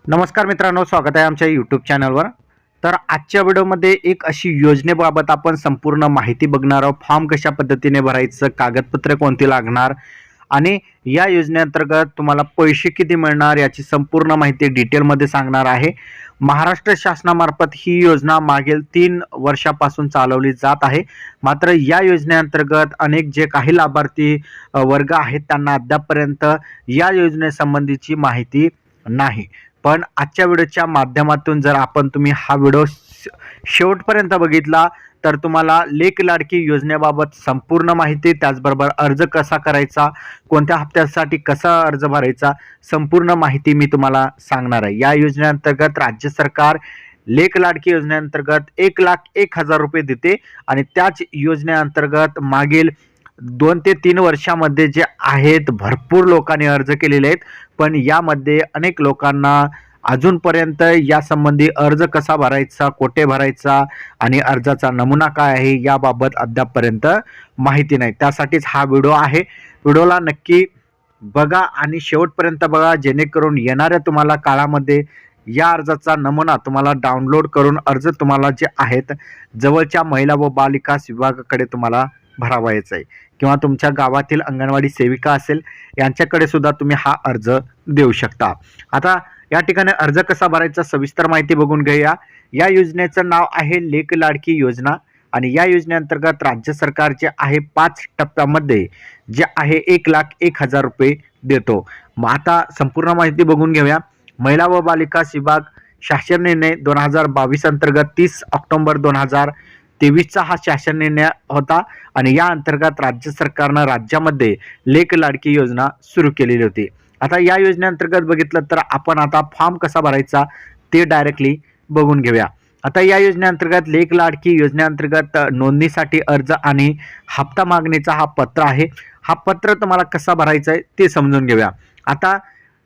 नमस्कार मित्रांनो, स्वागत आहे आमच्या यूट्यूब चॅनलवर. तर आजच्या व्हिडिओमध्ये एक अशी योजनेबाबत आपण संपूर्ण माहिती बघणार आहोत. फॉर्म कशा पद्धतीने भरायचं, कागदपत्रे कोणती लागणार आणि या योजनेअंतर्गत तुम्हाला पैसे किती मिळणार याची संपूर्ण माहिती डिटेलमध्ये सांगणार आहे. महाराष्ट्र शासनामार्फत ही योजना मागील 3 वर्षापासून चालवली जात आहे. मात्र या योजनेअंतर्गत अनेक जे काही लाभार्थी वर्ग आहेत त्यांना अद्यापपर्यंत या योजनेसंबंधीची माहिती नाही. पण आजच्या व्हिडिओच्या माध्यमातून जर तुम्ही हा व्हिडिओ शेवटपर्यंत बघितला तर तुम्हाला लेक लाडकी योजनेबाबत संपूर्ण माहिती, त्याचबरोबर अर्ज कसा करायचा, कोणत्या हप्त्यासाठी कसा अर्ज भरायचा, संपूर्ण माहिती मी तुम्हाला सांगणार आहे. या योजनेअंतर्गत राज्य सरकार लेक लाडकी योजनेअंतर्गत 1,01,000 रुपये देते आणि त्याच योजनेअंतर्गत मागील 2 ते 3 वर्षामध्ये जे आहेत भरपूर लोकांनी अर्ज केलेले आहेत. पण यामध्ये अनेक लोकांना अजूनपर्यंत यासंबंधी अर्ज कसा भरायचा, कोठे भरायचा आणि अर्जाचा नमुना काय आहे याबाबत अद्यापपर्यंत माहिती नाही. त्यासाठीच हा व्हिडिओ आहे. व्हिडिओला नक्की बघा आणि शेवटपर्यंत बघा, जेणेकरून येणाऱ्या तुम्हाला काळामध्ये या अर्जाचा नमुना तुम्हाला डाउनलोड करून अर्ज तुम्हाला जे आहेत जवळच्या महिला व बालविकास विभागाकडे तुम्हाला भरावायचा आहे किंवा तुमच्या गावातील अंगणवाडी सेविका असेल यांच्याकडे सुद्धा तुम्ही हा अर्ज देऊ शकता. आता या ठिकाणी अर्ज कसा भरायचा सविस्तर माहिती बघून घेऊया. या योजनेचं नाव आहे लेक लाडकी योजना आणि या योजनेअंतर्गत राज्य सरकार जे आहे 5 टप्प्यामध्ये जे आहे 1,01,000 रुपये देतो. मग आता संपूर्ण माहिती बघून घेऊया. महिला व बालविकास विभाग शासन निर्णय 2022 अंतर्गत 30 ऑक्टोबर 2023चा हा शासन निर्णय होता आणि या अंतर्गत राज्य सरकारनं राज्यामध्ये लेक लाडकी योजना सुरू केलेली होती. आता या योजनेअंतर्गत बघितलं तर आपण आता फॉर्म कसा भरायचा ते डायरेक्टली बघून घेऊया. आता या योजनेअंतर्गत लेक लाडकी योजनेअंतर्गत नोंदणीसाठी अर्ज आणि हप्ता मागणीचा हा पत्र आहे. हा पत्र तुम्हाला कसा भरायचा आहे ते समजून घेऊया. आता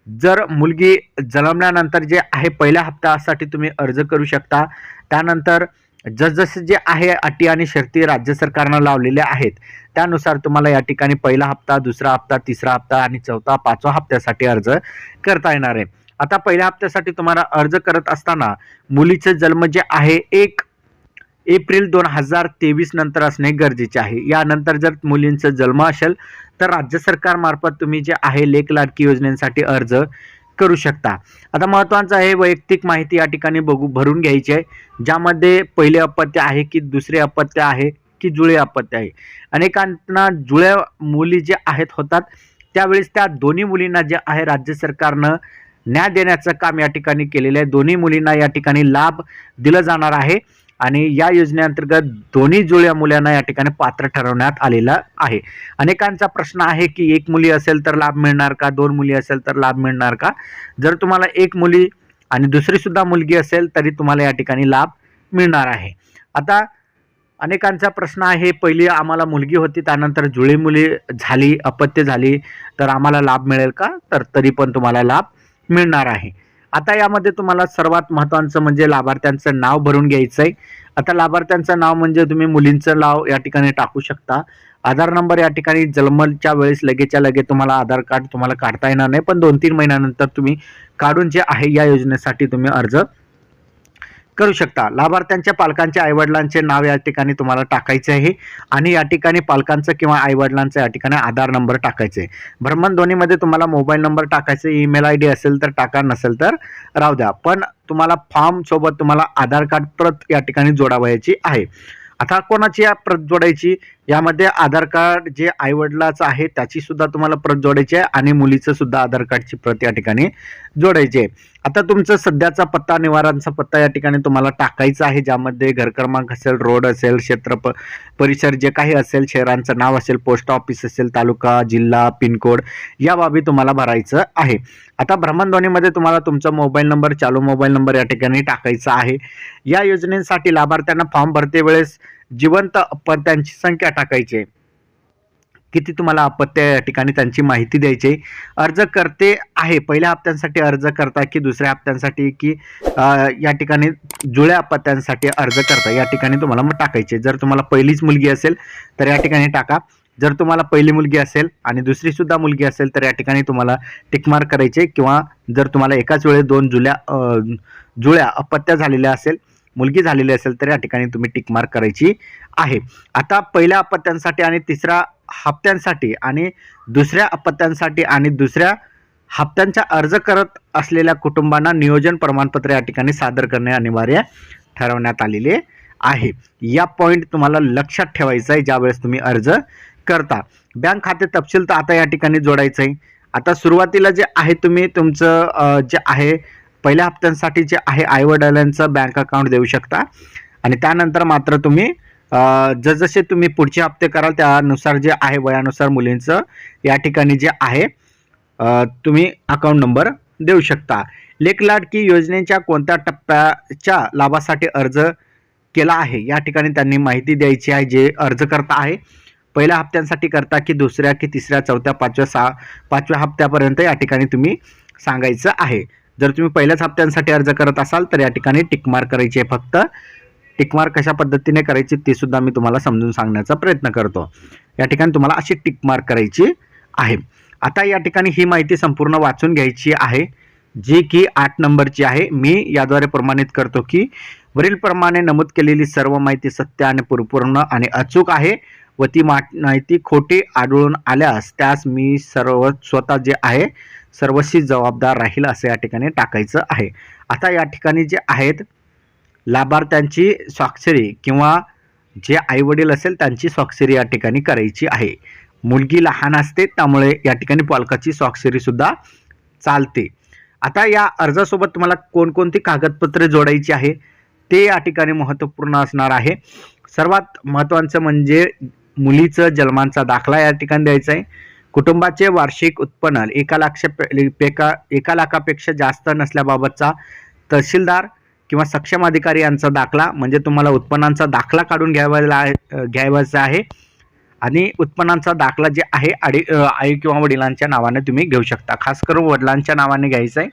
जर मुलगी जन्मल्यानंतर जे आहे पहिल्या हप्त्यासाठी तुम्ही अर्ज करू शकता. त्यानंतर जसजसे जे आहे अटी आणि शर्ती राज्य सरकारनं लावलेल्या आहेत त्यानुसार तुम्हाला या ठिकाणी पहिला हप्ता, दुसरा हप्ता, तिसरा हप्ता आणि चौथा, 5वा हप्त्यासाठी अर्ज करता येणार आहे. आता पहिल्या हप्त्यासाठी तुम्हाला अर्ज करत असताना मुलीचा जन्म जे आहे 1 एप्रिल 2023 नंतर असणे गरजेचे आहे. यानंतर जर मुलींचा जन्म असेल तर राज्य सरकारमार्फत तुम्ही जे आहे लेक लाडकी योजनेसाठी अर्ज करू शकता. आता महत्त्वाचं आहे वैयक्तिक माहिती या ठिकाणी भरून घ्यायची आहे, ज्यामध्ये पहिले अपत्य आहे की दुसरे अपत्य आहे की जुळे अपत्य आहे. अनेकांना जुळ्या मुली जे आहेत होतात त्यावेळेस त्या दोन्ही मुलींना जे आहे राज्य सरकारनं न्याय देण्याचं काम या ठिकाणी केलेलं आहे. दोन्ही मुलींना या ठिकाणी लाभ दिला जाणार आहे आणि या योजनेअंतर्गत दोन्ही जुळ्या मुलांना या ठिकाणी पात्र ठरवण्यात आलेलं आहे. अनेकांचा प्रश्न आहे की 1 मुली असेल तर लाभ मिळणार का, 2 मुली असेल तर लाभ मिळणार का. जर तुम्हाला 1 मुली आणि दुसरी सुद्धा मुलगी असेल तरी तुम्हाला या ठिकाणी लाभ मिळणार आहे. आता अनेकांचा प्रश्न आहे पहिली आम्हाला मुलगी होती त्यानंतर जुळी मुली झाली, अपत्य झाली तर आम्हाला लाभ मिळेल का, तर तरी पण तुम्हाला लाभ मिळणार आहे. आता यामध्ये तुम्हाला सर्वात महत्त्वाचं म्हणजे लाभार्थ्यांचं नाव भरून घ्यायचं आहे. आता लाभार्थ्यांचं नाव म्हणजे तुम्ही मुलींचं नाव या ठिकाणी टाकू शकता. आधार नंबर या ठिकाणी जन्माच्या वेळेस लगेचच्या लगे तुम्हाला आधार कार्ड तुम्हाला काढता येणार नाही, पण 2-3 महिन्यानंतर तुम्ही काढून जे आहे या योजनेसाठी तुम्ही अर्ज करू शकता. लाभार्थ्यांच्या पालकांच्या आईवडिलांचे नाव या ठिकाणी तुम्हाला टाकायचे आहे आणि या ठिकाणी पालकांचं किंवा आईवडिलांचं या ठिकाणी आधार नंबर टाकायचे. भ्रमणध्वनीमध्ये तुम्हाला मोबाईल नंबर टाकायचे, ईमेल ID असेल तर टाका, नसेल तर राहू द्या. पण तुम्हाला फॉर्म सोबत तुम्हाला आधार कार्ड प्रत या ठिकाणी जोडावयाची आहे. आता कोणाची प्रत जोडायची, यामध्ये आधार कार्ड जे आईवडिलाचं आहे त्याची सुद्धा तुम्हाला प्रत जोडायची आहे आणि मुलीचं सुद्धा आधार कार्डची प्रत या ठिकाणी जोडायची आहे. आता तुमचं सध्याचा पत्ता, निवारांचा पत्ता या ठिकाणी तुम्हाला टाकायचा आहे, ज्यामध्ये घर क्रमांक असेल, रोड असेल, क्षेत्र परिसर जे काही असेल, शहरांचं नाव असेल, पोस्ट ऑफिस असेल, तालुका, जिल्हा, पिनकोड या बाबी तुम्हाला भरायचं आहे. आता भ्रमणध्वनीमध्ये तुम्हाला तुमचा मोबाईल नंबर, चालू मोबाईल नंबर या ठिकाणी टाकायचा आहे. या योजनेसाठी लाभार्थ्यांना फॉर्म भरते वेळेस जिवंत अपत्यांची संख्या टाकायची आहे. किती तुम्हाला अपत्य या ठिकाणी त्यांची माहिती द्यायची. अर्ज करते आहे पहिल्या हप्त्यांसाठी अर्ज करता की दुसऱ्या हप्त्यांसाठी की या ठिकाणी जुळ्या अपत्यांसाठी अर्ज करता या ठिकाणी तुम्हाला मग टाकायचे. जर तुम्हाला पहिलीच मुलगी असेल तर या ठिकाणी टाका. जर तुम्हाला पहिली मुलगी असेल आणि दुसरी सुद्धा मुलगी असेल तर या ठिकाणी तुम्हाला टिक मार्क करायचे, किंवा जर तुम्हाला एकाच वेळेस 2 जुळ्या अपत्य झालेल्या असेल, मुलगी झालेली असेल तर या ठिकाणी तुम्ही टिक मार्क करायची आहे. आता पहिल्या अपत्यांसाठी आणि तिसऱ्या हप्त्यांसाठी आणि दुसऱ्या अपत्यांसाठी आणि दुसऱ्या हप्त्यांचा अर्ज करत असलेल्या कुटुंबांना नियोजन प्रमाणपत्र या ठिकाणी सादर करणे अनिवार्य ठरवण्यात आलेले आहे. या पॉईंट तुम्हाला लक्षात ठेवायचा आहे ज्यावेळेस तुम्ही अर्ज करता. बँक खाते तपशील तर आता या ठिकाणी जोडायचं आहे. आता सुरुवातीला जे आहे तुम्ही तुमचं जे आहे पहिल्या हप्त्यांसाठी जे आहे आईवडिलांचं बँक अकाउंट देऊ शकता, आणि त्यानंतर मात्र तुम्ही जसजसे तुम्ही पुढचे हप्ते कराल त्यानुसार जे आहे वयानुसार मुलींचं या ठिकाणी जे आहे तुम्ही अकाउंट नंबर देऊ शकता. लेक लाडकी योजनेच्या कोणत्या टप्प्याच्या लाभासाठी अर्ज केला आहे या ठिकाणी त्यांनी माहिती द्यायची आहे. जे अर्ज करता आहे पहिल्या हप्त्यांसाठी करता की दुसऱ्या की तिसऱ्या चौथ्या पाचव्या हप्त्यापर्यंत या ठिकाणी तुम्ही सांगायचं आहे. जर तुम्ही पहिल्याच हप्त्यांसाठी अर्ज करत असाल तर या ठिकाणी टिक मार्क करायची आहे. फक्त टिक मार्क कशा पद्धतीने करायची ते सुद्धा मी तुम्हाला समजून सांगण्याचा प्रयत्न करतो. या ठिकाणी तुम्हाला अशी टिक मार्क करायची आहे. आता या ठिकाणी ही माहिती संपूर्ण वाचून घ्यायची आहे जी की 8 नंबरची आहे. मी याद्वारे प्रमाणित करतो की वरील प्रमाणे नमूद केलेली सर्व माहिती सत्य आणि परिपूर्ण आणि अचूक आहे व ती माहिती खोटी आढळून आल्यास त्यास मी स्वतः जे आहे सर्वस्वी जबाबदार राहील असं या ठिकाणी टाकायचं आहे. आता या ठिकाणी जे आहेत लाभार्थ्यांची स्वाक्षरी किंवा जे आईवडील असेल त्यांची स्वाक्षरी या ठिकाणी करायची आहे. मुलगी लहान असते त्यामुळे या ठिकाणी पालकाची स्वाक्षरी सुद्धा चालते. आता या अर्जासोबत तुम्हाला कोणकोणती कागदपत्रे जोडायची आहे ते या ठिकाणी महत्त्वपूर्ण असणार आहे. सर्वात महत्त्वाचं म्हणजे मुलीचं जन्माचा दाखला या ठिकाणी द्यायचा आहे. कुटुंबाचे वार्षिक उत्पन्न 1 लाखापेक्षा जास्त नसल्याबाबतचा तहसीलदार किंवा सक्षम अधिकारी यांचा दाखला, म्हणजे तुम्हाला उत्पन्नाचा दाखला काढून घ्यायचा आहे. आणि उत्पन्नाचा दाखला जे आहे आई किंवा वडिलांच्या नावाने तुम्ही घेऊ शकता. खास करून वडिलांच्या नावाने घ्यायचं आहे.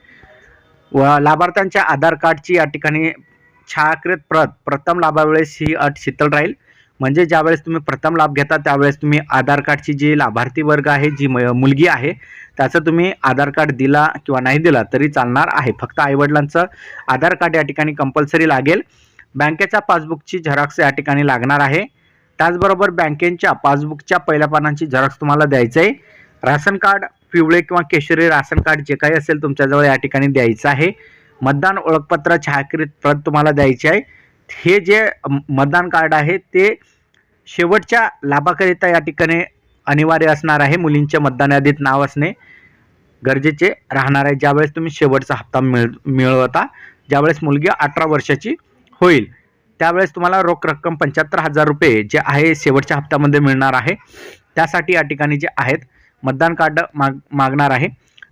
व लाभार्थ्यांच्या आधार कार्डची या ठिकाणी छायाकृत प्रत प्रथम लाभावेळेस ही अट शिथिल राहील. म्हणजे ज्यावेळेस तुम्ही प्रथम लाभ घेता त्यावेळेस तुम्ही आधार कार्डची जी लाभार्थी वर्ग आहे, जी मुलगी आहे त्याचं तुम्ही आधार कार्ड दिला किंवा नाही दिला तरी चालणार आहे. फक्त आईवडिलांचं आधार कार्ड या ठिकाणी कंपल्सरी लागेल. बँकेच्या पासबुकची झेरॉक्स या ठिकाणी लागणार आहे. त्याचबरोबर बँकेच्या पासबुकच्या पहिल्या पानांची झेरॉक्स तुम्हाला द्यायचं आहे. राशन कार्ड पिवळे किंवा केशरी राशन कार्ड जे काही असेल तुमच्याजवळ या ठिकाणी द्यायचं आहे. मतदान ओळखपत्र छायाकृत प्रत तुम्हाला द्यायची आहे. हे जे मतदान कार्ड आहे ते शेवटच्या लाभाकरिता या ठिकाणी अनिवार्य असणार आहे. मुलींच्या मतदान यादीत नाव असणे गरजेचे राहणार आहे ज्यावेळेस तुम्ही शेवटचा हप्ता मिळवता. ज्यावेळेस मुलगी 18 वर्षाची होईल त्यावेळेस तुम्हाला रोख रक्कम 75,000 रुपये जे आहे शेवटच्या हप्त्यामध्ये मिळणार आहे. त्यासाठी या ठिकाणी जे आहेत मतदान कार्ड मागणार आहे.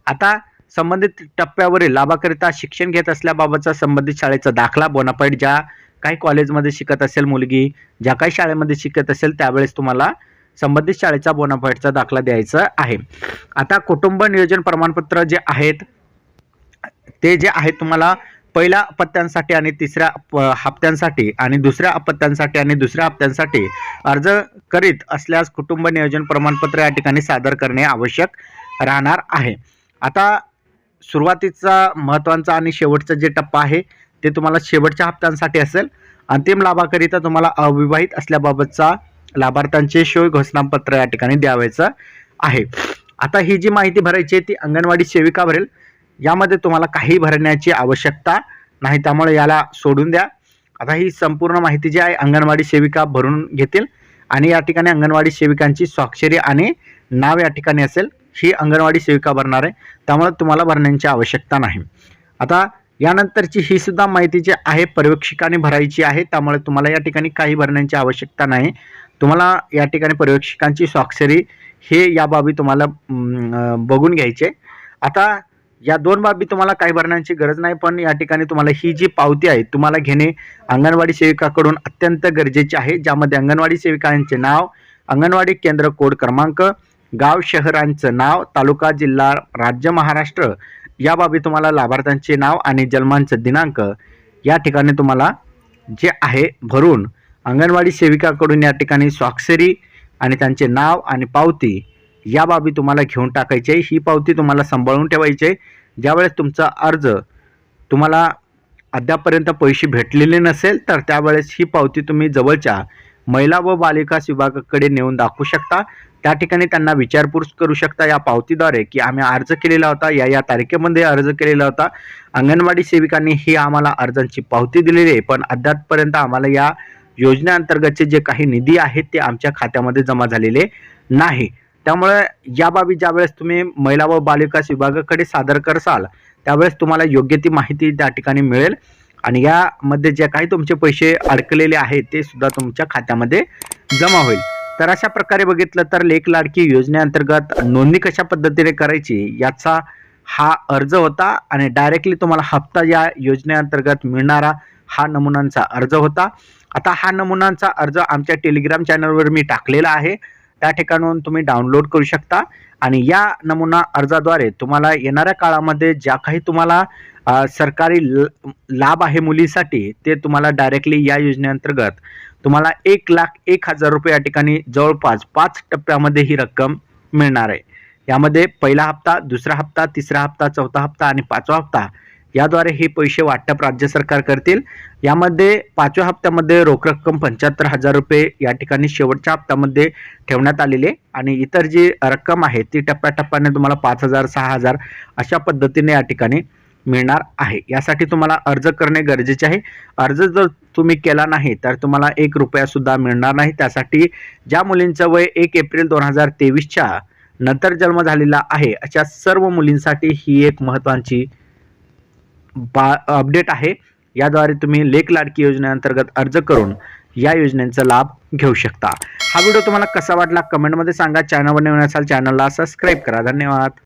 आता संबंधित टप्प्यावरील लाभाकरिता शिक्षण घेत असल्याबाबतचा संबंधित शाळेचा दाखला, बोनाफाईड, ज्या काही कॉलेजमध्ये शिकत असेल मुलगी, ज्या काही शाळेमध्ये शिकत असेल त्यावेळेस तुम्हाला संबंधित शाळेचा बोनाफाईडचा दाखला द्यायचा आहे. आता कुटुंब नियोजन प्रमाणपत्र जे आहेत ते जे आहे तुम्हाला पहिल्या अपत्यांसाठी आणि तिसऱ्या हप्त्यांसाठी आणि दुसऱ्या अपत्यांसाठी आणि दुसऱ्या हप्त्यांसाठी अर्ज करीत असल्यास कुटुंब नियोजन प्रमाणपत्र या ठिकाणी सादर करणे आवश्यक राहणार आहे. आता सुरुवातीचा महत्त्वाचा आणि शेवटचा जे टप्पा आहे ते तुम्हाला शेवटच्या हप्त्यांसाठी असेल. अंतिम लाभाकरिता तुम्हाला अविवाहित असल्याबाबतचा लाभार्थ्यांचे शोध घोषणापत्र या ठिकाणी द्यावायचं आहे. आता ही जी माहिती भरायची आहे ती अंगणवाडी सेविका भरेल. यामध्ये तुम्हाला काही भरण्याची आवश्यकता नाही, त्यामुळे याला सोडून द्या. आता ही संपूर्ण माहिती जी आहे अंगणवाडी सेविका भरून घेतील आणि या ठिकाणी अंगणवाडी सेविकांची स्वाक्षरी आणि नाव या ठिकाणी असेल. ही अंगणवाडी सेविका भरणार आहे त्यामुळे तुम्हाला भरण्याची आवश्यकता नाही. आता यानंतरची ही सुद्धा माहिती जी आहे पर्यवेक्षकाने भरायची आहे त्यामुळे तुम्हाला या ठिकाणी काही भरण्याची आवश्यकता नाही. तुम्हाला या ठिकाणी पर्यवेक्षकांची स्वाक्षरी हे या बाबी तुम्हाला बघून घ्यायचे. आता या 2 बाबी तुम्हाला काही भरण्याची गरज नाही, पण या ठिकाणी तुम्हाला ही जी पावती आहे तुम्हाला घेणे अंगणवाडी सेविकाकडून अत्यंत गरजेचे आहे. ज्यामध्ये अंगणवाडी सेविकांचे नाव, अंगणवाडी केंद्र कोड क्रमांक, गाव शहरांचं नाव, तालुका, जिल्हा, राज्य महाराष्ट्र या बाबी तुम्हाला लाभार्थ्यांचे नाव आणि जन्मांचं दिनांक या ठिकाणी तुम्हाला जे आहे भरून अंगणवाडी सेविकाकडून या ठिकाणी स्वाक्षरी आणि त्यांचे नाव आणि पावती या बाबी तुम्हाला घेऊन टाकायची आहे. ही पावती तुम्हाला सांभाळून ठेवायची आहे. ज्यावेळेस तुमचा अर्ज तुम्हाला अद्यापपर्यंत पैसे भेटलेले नसेल तर त्यावेळेस ही पावती तुम्ही जवळच्या महिला व बालविकास विभागाकडे नेऊन दाखवू शकता. त्या ठिकाणी त्यांना विचारपूस करू शकता या पावतीद्वारे की आम्ही अर्ज केलेला होता, या तारखेमध्ये अर्ज केलेला होता. अंगणवाडी सेविकांनी ही आम्हाला अर्जांची पावती दिलेली आहे, पण अद्यापपर्यंत आम्हाला या योजनेअंतर्गतचे जे काही निधी आहेत ते आमच्या खात्यामध्ये जमा झालेले नाही. त्यामुळे या बाबी ज्यावेळेस तुम्ही महिला व बालविकास विभागाकडे सादर करसाल त्यावेळेस तुम्हाला योग्य ती माहिती त्या ठिकाणी मिळेल आणि यामध्ये जे काही तुमचे पैसे अडकलेले आहेत ते सुद्धा तुमच्या खात्यामध्ये जमा होईल. तर अशा प्रकारे बघितलं तर लेक लाडकी योजनेअंतर्गत नोंदणी कशा पद्धतीने करायची याचा हा अर्ज होता आणि डायरेक्टली तुम्हाला हप्ता या योजनेअंतर्गत मिळणारा हा नमुन्यांचा अर्ज होता. आता हा नमुन्यांचा अर्ज आमच्या टेलिग्राम चॅनलवर मी टाकलेला आहे, त्या ठिकाणाहून तुम्ही डाउनलोड करू शकता आणि या नमुना अर्जाद्वारे तुम्हाला येणाऱ्या काळामध्ये ज्या काही तुम्हाला सरकारी लाभ आहे मुलीसाठी ते तुम्हाला डायरेक्टली या योजनेअंतर्गत तुम्हाला 1,01,000 रुपये या ठिकाणी जवळपास 5 टप्प्यामध्ये ही रक्कम मिळणार आहे. यामध्ये पहिला हप्ता, दुसरा हप्ता, तिसरा हप्ता, चौथा हप्ता आणि 5वा हप्ता याद्वारे हे पैसे वाटप राज्य सरकार करतील. यामध्ये 5व्या हप्त्यामध्ये रोख रक्कम 75,000 रुपये या ठिकाणी शेवटच्या हप्त्यामध्ये ठेवण्यात आलेले आणि इतर जी रक्कम आहे ती टप्प्याटप्प्याने तुम्हाला 5,000, 6,000 अशा पद्धतीने या ठिकाणी मिळणार आहे. यासाठी तुम्हाला अर्ज करणे गरजेचे आहे. अर्ज जर तुम्ही केला नाही तर तुम्हाला 1 रुपया सुद्धा मिळणार नाही. त्यासाठी ज्या मुलींचं वय 1 एप्रिल 2023च्या नंतर जन्म झालेला आहे अशा सर्व मुलींसाठी ही एक महत्त्वाची अपडेट आहे. याद्वारे तुम्ही लेक लाडकी योजनेअंतर्गत अर्ज करून या योजनेचा लाभ घेऊ शकता. हा व्हिडिओ तुम्हाला कसा वाटला कमेंटमध्ये सांगा. चॅनलवर नवीन असाल चॅनलला सबस्क्राईब करा. धन्यवाद.